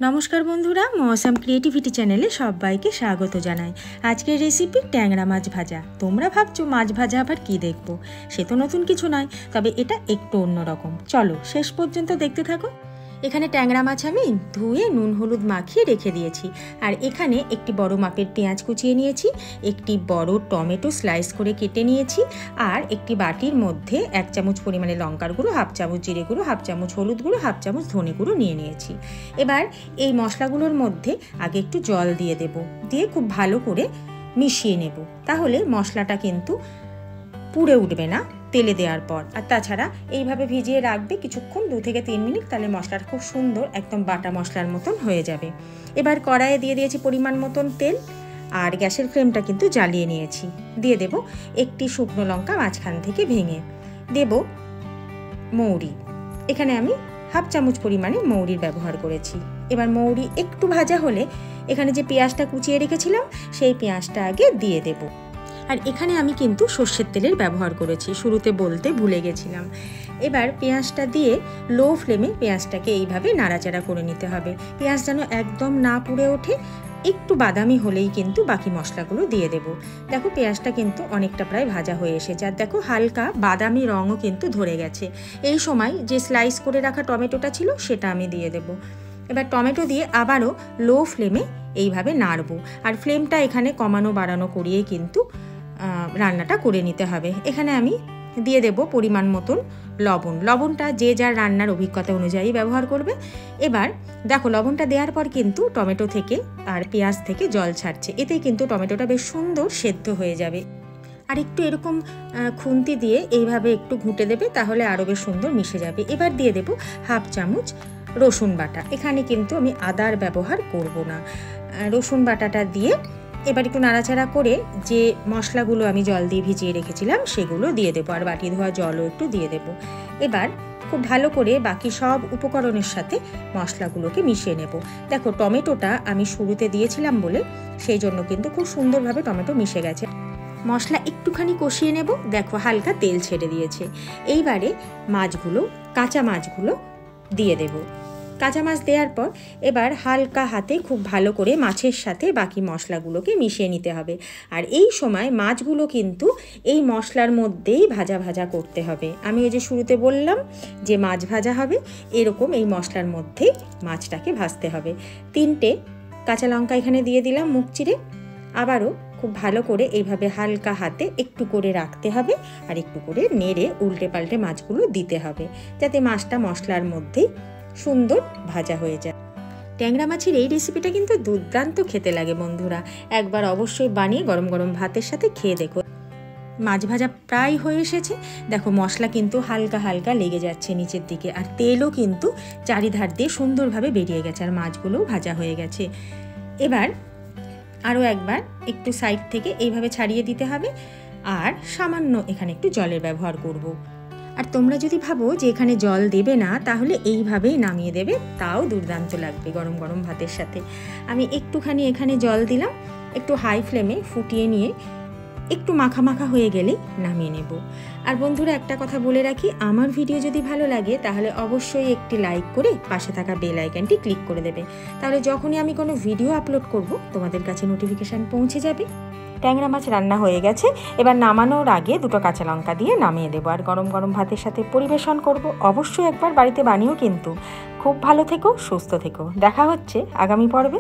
নমস্কার বন্ধুরা, মৌসাম ক্রিয়েটিভিটি চ্যানেলে সবাইকে স্বাগত জানাই। আজকের রেসিপি ট্যাংরা মাছ ভাজা। তোমরা ভাবছো মাছ ভাজা আবার কি দেখবো, সে তো নতুন কিছু নয়, তবে এটা একটু অন্যরকম। চলো শেষ পর্যন্ত দেখতে থাকো। এখানে ট্যাংরা মাছ আমি ধুয়ে নুন হলুদ মাখিয়ে রেখে দিয়েছি। আর এখানে একটি বড় মাপের পেঁয়াজ কুচিয়ে নিয়েছি, একটি বড় টমেটো স্লাইস করে কেটে নিয়েছি, আর একটি বাটির মধ্যে 1 চামচ পরিমাণে লঙ্কার গুঁড়ো, 1/2 চামচ জিরে গুঁড়ো, 1/2 চামচ হলুদ গুঁড়ো, 1/2 চামচ ধনে গুঁড়ো নিয়ে নিয়েছি। এবার এই মশলাগুলোর মধ্যে আগে একটু জল দিয়ে দেব, দিয়ে খুব ভালো করে মিশিয়ে নেব। তাহলে মশলাটা কিন্তু পুড়ে উঠবে না তেলে দেওয়ার পর। আর তাছাড়া এইভাবে ভিজিয়ে রাখবে কিছুক্ষণ, 2 থেকে 3 মিনিট, তাহলে মশলাটা খুব সুন্দর একদম বাটা মশলার মতন হয়ে যাবে। এবার কড়াইয়ে দিয়ে দিয়েছি পরিমাণ মতন তেল, আর গ্যাসের ফ্লেমটা কিন্তু জ্বালিয়ে নিয়েছি। দিয়ে দেব একটি শুকনো লঙ্কা মাঝখান থেকে ভেঙে, দেব মৌরি। এখানে আমি 1/2 চামচ পরিমাণে মৌরির ব্যবহার করেছি। এবার মৌরি একটু ভাজা হলে এখানে যে পেঁয়াজটা কুচিয়ে রেখেছিলাম সেই পেঁয়াজটা আগে দিয়ে দেব। আর এখানে আমি কিন্তু সর্ষের তেলের ব্যবহার করেছি, শুরুতে বলতে ভুলে গেছিলাম। এবার পেঁয়াজটা দিয়ে লো ফ্লেমে পেঁয়াজটাকে এইভাবে নাড়াচাড়া করে নিতে হবে। পেঁয়াজ যেন একদম না পুড়ে ওঠে, একটু বাদামি হলেই কিন্তু বাকি মশলাগুলো দিয়ে দেব। দেখো পেঁয়াজটা কিন্তু অনেকটা প্রায় ভাজা হয়ে এসেছে, আর দেখো হালকা বাদামি রঙও কিন্তু ধরে গেছে। এই সময় যে স্লাইস করে রাখা টমেটোটা ছিল সেটা আমি দিয়ে দেব। এবার টমেটো দিয়ে আবারও লো ফ্লেমে এইভাবে নাড়বো। আর ফ্লেমটা এখানে কমানো বাড়ানো করিয়েই কিন্তু রান্নাটা করে নিতে হবে। এখানে আমি দিয়ে দেব পরিমাণ মতন লবণ। লবণটা যে যার রান্নার অভিজ্ঞতা অনুযায়ী ব্যবহার করবে। এবার দেখো লবণটা দেওয়ার পর কিন্তু টমেটো থেকে আর পেঁয়াজ থেকে জল ছাড়ছে, এতেই কিন্তু টমেটোটা বেশ সুন্দর সেদ্ধ হয়ে যাবে। আর একটু এরকম খুন্তি দিয়ে এইভাবে একটু ঘুঁটে দেবে, তাহলে আরও বেশ সুন্দর মিশে যাবে। এবার দিয়ে দেব 1/2 চামচ রসুন বাটা। এখানে কিন্তু আমি আদার ব্যবহার করব না। রসুন বাটাটা দিয়ে এবার একটু নাড়াচাড়া করে যে মশলাগুলো আমি জল দিয়ে ভিজিয়ে রেখেছিলাম সেগুলো দিয়ে দেবো, আর বাটি ধোয়া জলও একটু দিয়ে দেবো। এবার খুব ভালো করে বাকি সব উপকরণের সাথে মশলাগুলোকে মিশিয়ে নেব। দেখো টমেটোটা আমি শুরুতে দিয়েছিলাম বলে সেই জন্য কিন্তু খুব সুন্দরভাবে টমেটো মিশে গেছে। মশলা একটুখানি কষিয়ে নেব, দেখো হালকা তেল ছেড়ে দিয়েছে। এইবারে মাছগুলো, কাঁচা মাছগুলো দিয়ে দেব। কাঁচা মাছ দেওয়ার পর এবার হালকা হাতে খুব ভালো করে মাছের সাথে বাকি মশলাগুলোকে মিশিয়ে নিতে হবে। আর এই সময় মাছগুলো কিন্তু এই মশলার মধ্যেই ভাজা ভাজা করতে হবে। আমি ওই যে শুরুতে বললাম যে মাছ ভাজা হবে, এরকম এই মশলার মধ্যেই মাছটাকে ভাজতে হবে। 3টে কাঁচা লঙ্কা এখানে দিয়ে দিলাম মুখ চিরে। আবারও খুব ভালো করে এইভাবে হালকা হাতে একটু করে রাখতে হবে, আর একটু করে নেড়ে উল্টে পাল্টে মাছগুলো দিতে হবে, যাতে মাছটা মশলার মধ্যেই সুন্দর ভাজা হয়ে যায়। ট্যাংরা মাছের এই রেসিপিটা কিন্তু দুর্দান্ত খেতে লাগে বন্ধুরা, একবার অবশ্যই বানিয়ে গরম গরম ভাতের সাথে খেয়ে দেখো। মাছ ভাজা প্রায় হয়ে এসেছে, দেখো মশলা কিন্তু হালকা হালকা লেগে যাচ্ছে নিচের দিকে, আর তেলও কিন্তু চারিধার দিয়ে সুন্দরভাবে বেরিয়ে গেছে, আর মাছগুলোও ভাজা হয়ে গেছে। এবার আরও একবার একটু সাইড থেকে এইভাবে ছাড়িয়ে দিতে হবে, আর সামান্য এখানে একটু জলের ব্যবহার করব। আর তোমরা যদি ভাবো যে এখানে জল দেবে না, তাহলে এইভাবেই নামিয়ে দেবে, তাও দুর্দান্ত লাগবে গরম গরম ভাতের সাথে। আমি একটুখানি এখানে জল দিলাম, একটু হাই ফ্লেমে ফুটিয়ে নিয়ে একটু মাখা মাখা হয়ে গেলেই নামিয়ে নেব। আর বন্ধুরা একটা কথা বলে রাখি, আমার ভিডিও যদি ভালো লাগে তাহলে অবশ্যই একটি লাইক করে পাশে থাকা বেল আইকনটি ক্লিক করে দেবে, তাহলে যখনই আমি কোনো ভিডিও আপলোড করব তোমাদের কাছে নোটিফিকেশান পৌঁছে যাবে। ট্যাংরা মাছ রান্না হয়ে গেছে, এবার নামানোর আগে 2টো কাঁচা লঙ্কা দিয়ে নামিয়ে দেবো, আর গরম গরম ভাতের সাথে পরিবেশন করব। অবশ্যই একবার বাড়িতে বানিয়েও কিন্তু। খুব ভালো থেকো, সুস্থ থেকো, দেখা হচ্ছে আগামী পর্বে।